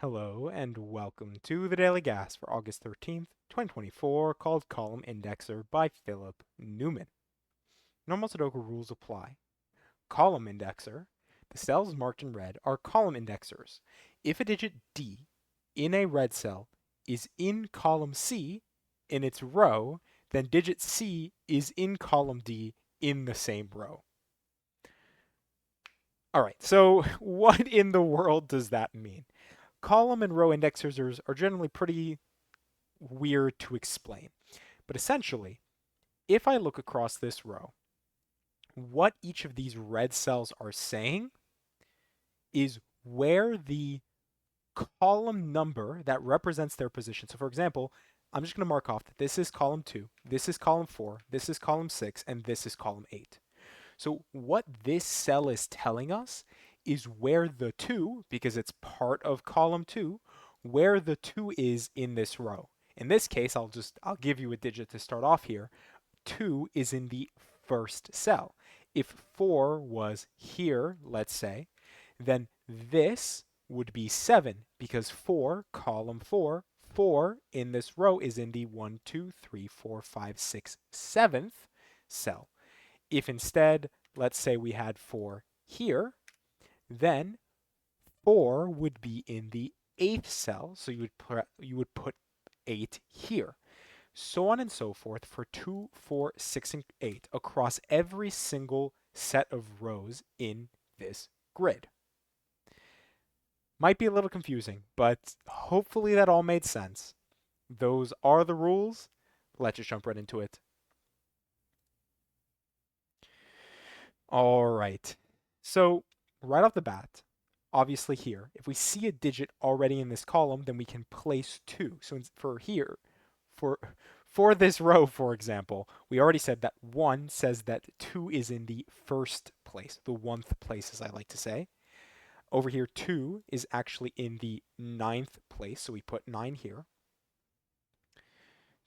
Hello and welcome to the Daily Gas for August 13th, 2024, called Column Indexer by Philip Newman. Normal Sudoku rules apply. Column Indexer. The cells marked in red are column indexers. If a digit D in a red cell is in column C in its row, then digit C is in column D in the same row. Alright, so what in the world does that mean? Column and row indexers are generally pretty weird to explain. But essentially, if I look across this row, what each of these red cells are saying is where the column number that represents their position. So for example, I'm just going to mark off that this is column 2, this is column 4, this is column 6, and this is column 8. So what this cell is telling us is where the 2, because it's part of column 2, where the 2 is in this row. In this case, I'll give you a digit to start off here. 2 is in the first cell. If 4 was here, let's say, then this would be 7 because 4, column 4, 4 in this row is in the 1, 2, 3, 4, 5, 6, 7th cell. If instead, let's say we had 4 here, then 4 would be in the 8th cell, so you would put 8 here. So on and so forth for 2, 4, 6, and 8 across every single set of rows in this grid. Might be a little confusing, but hopefully that all made sense. Those are the rules. Let's just jump right into it. All right. So right off the bat, obviously here, if we see a digit already in this column, then we can place 2. So for here, for for this row, for example, we already said that 1 says that 2 is in the first place, the 1th place, as I like to say. Over here, 2 is actually in the 9th place, so we put 9 here.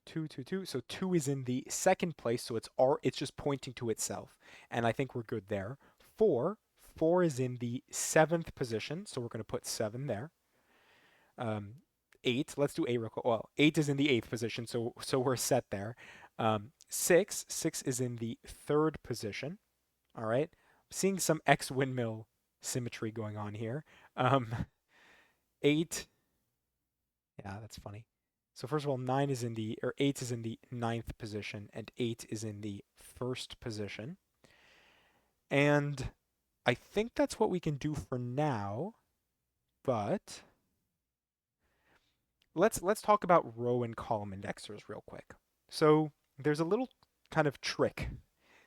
2, 2, 2. So 2 is in the 2nd place, so it's just pointing to itself. And I think we're good there. 4, 4 is in the 7th position, so we're going to put 7 there. 8, let's do 8 real quick. Well, 8 is in the 8th position, so we're set there. 6, 6 is in the 3rd position. All right. Seeing some X windmill symmetry going on here. 8, yeah, that's funny. So first of all, 8 is in the 9th position, and 8 is in the 1st position. And I think that's what we can do for now, but let's talk about row and column indexers real quick. So there's a little kind of trick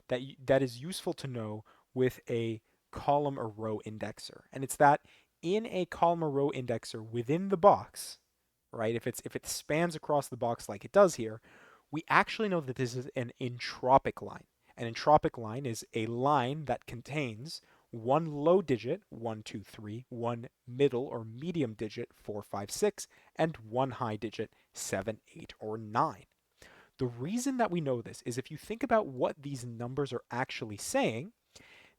that is useful to know with a column or row indexer, and it's that in a column or row indexer within the box, right? If it spans across the box like it does here, we actually know that this is an entropic line. An entropic line is a line that contains one low digit, 1, 2, 3, one middle or medium digit, 4, 5, 6, and one high digit, 7, 8, or 9. The reason that we know this is if you think about what these numbers are actually saying,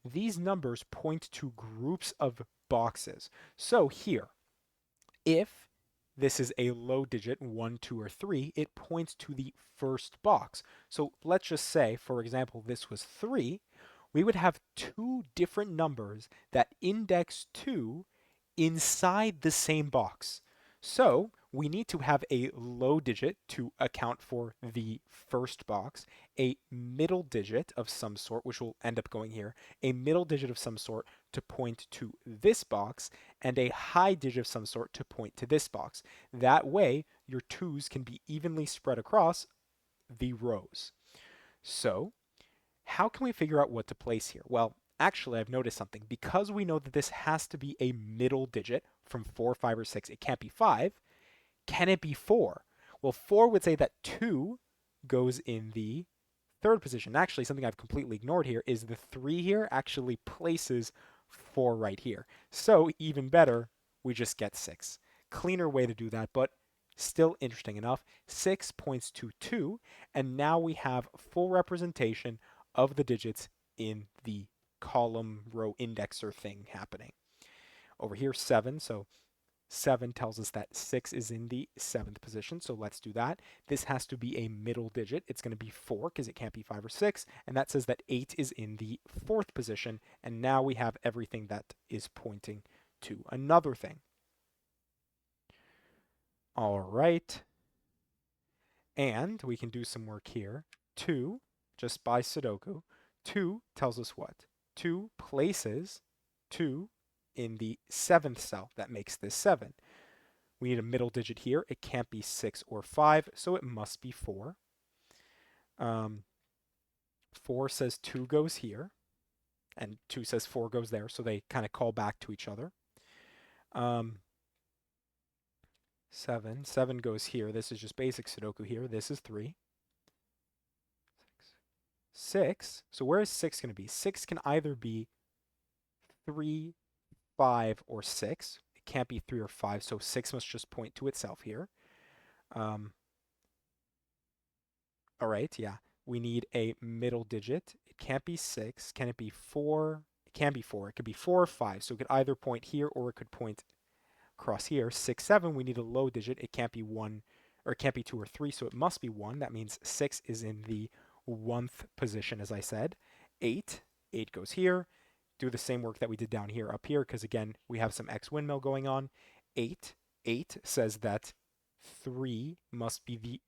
these numbers point to groups of boxes. So here, if this is a low digit, 1, 2, or 3, it points to the first box. So let's just say, for example, this was 3. We would have 2 different numbers that index 2 inside the same box. So we need to have a low digit to account for the first box, a middle digit of some sort, which will end up going here, a middle digit of some sort to point to this box, and a high digit of some sort to point to this box. That way, your 2's can be evenly spread across the rows. So, how can we figure out what to place here? Well, actually, I've noticed something. Because we know that this has to be a middle digit from 4, 5, or 6, it can't be 5. Can it be 4? Well, 4 would say that 2 goes in the 3rd position. Actually, something I've completely ignored here is the 3 here actually places 4 right here. So even better, we just get 6. Cleaner way to do that, but still interesting enough. 6 points to 2, and now we have full representation of the digits in the column row indexer thing happening. Over here, 7, so 7 tells us that 6 is in the 7th position, so let's do that. This has to be a middle digit. It's going to be 4 because it can't be 5 or 6, and that says that 8 is in the 4th position, and now we have everything that is pointing to another thing. All right, and we can do some work here. 2, just by Sudoku, 2 tells us what? 2 places 2 in the 7th cell. That makes this 7. We need a middle digit here. It can't be 6 or 5, so it must be 4. 4 says 2 goes here, and 2 says 4 goes there, so they kind of call back to each other. 7 goes here. This is just basic Sudoku here. This is 3. 6. So where is 6 going to be? 6 can either be 3, 5, or 6. It can't be 3 or 5, so 6 must just point to itself here. All right, yeah. We need a middle digit. It can't be 6. Can it be 4? It can be 4. It could be 4 or 5, so it could either point here or it could point across here. 6, 7, we need a low digit. It can't be 1, or it can't be 2 or 3, so it must be 1. That means 6 is in the 1th position, as I said. 8 goes here. Do the same work that we did down here up here, because again, we have some X windmill going on. 8 says that 3 must be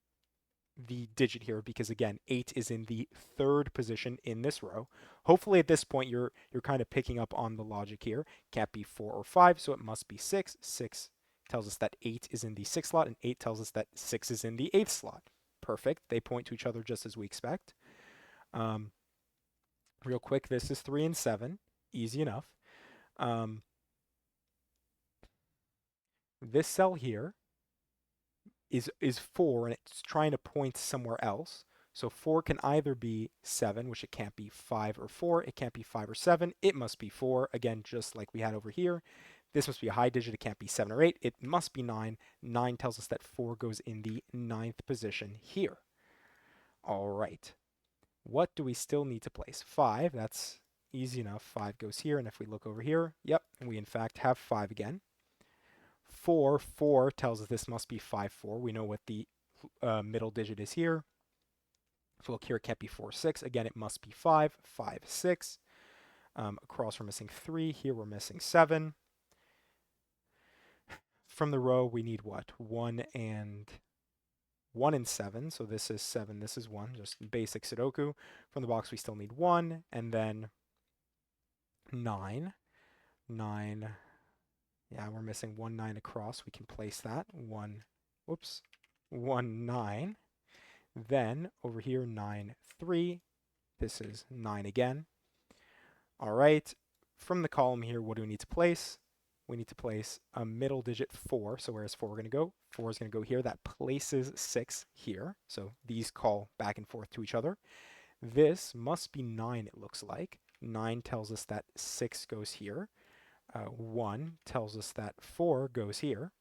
the digit here, because again, 8 is in the 3rd position in this row. Hopefully at this point you're kind of picking up on the logic here. Can't be 4 or 5, so it must be 6. 6 tells us that 8 is in the 6th slot, and 8 tells us that 6 is in the 8th slot. Perfect. They point to each other just as we expect. Real quick, this is 3 and 7. Easy enough. This cell here is 4, and it's trying to point somewhere else. So 4 can either be 7, which it can't be 5 or 4. It can't be 5 or 7. It must be 4. Again, just like we had over here. This must be a high digit. It can't be 7 or 8. It must be 9. 9 tells us that 4 goes in the 9th position here. All right. What do we still need to place? 5. That's easy enough. 5 goes here. And if we look over here, yep, we in fact have 5 again. 4 tells us this must be 5, 4. We know what the middle digit is here. If we look here, it can't be 4, 6. Again, it must be 5, 5, 6. Across, we're missing 3. Here, we're missing 7. From the row, we need what? 1 and 7. So this is 7, this is 1. Just basic Sudoku. From the box, we still need 1. And then 9. 9. Yeah, we're missing 1, 9 across. We can place that. 1, 9. Then over here, 9, 3. This is 9 again. All right. From the column here, what do we need to place? We need to place a middle digit 4. So where is 4 going to go? 4 is going to go here. That places 6 here. So these call back and forth to each other. This must be 9, it looks like. 9 tells us that 6 goes here. 1 tells us that 4 goes here.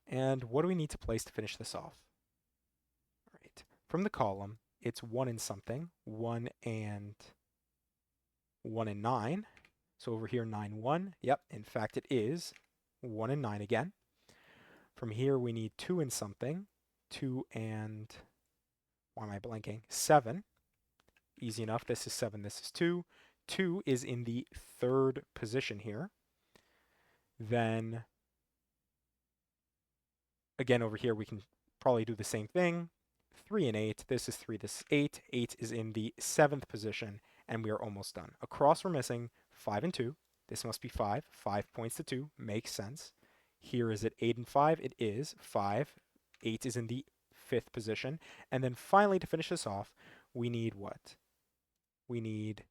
And what do we need to place to finish this off? All right. From the column, it's 1 and something. 1 and 9. So over here, 9, 1. Yep, in fact, it is 1 and 9 again. From here, we need 2 and something. 2 and, why am I blanking? 7. Easy enough. This is 7, this is 2. 2 is in the 3rd position here. Then, again, over here, we can probably do the same thing. 3 and 8. This is 3, this is 8. 8 is in the 7th position, and we are almost done. Across, we're missing 5 and 2. This must be 5. 5 points to 2. Makes sense. Here is it 8 and 5. It is 5. 8 is in the 5th position. And then finally, to finish this off, we need what? We need,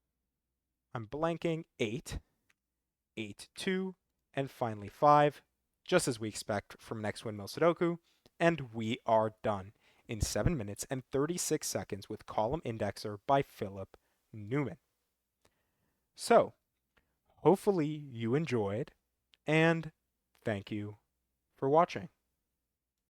I'm blanking, 8, 8, 2, and finally 5, just as we expect from next windmill Sudoku. And we are done in 7 minutes and 36 seconds with Column Indexer by Philip Newman. So, hopefully you enjoyed, and thank you for watching.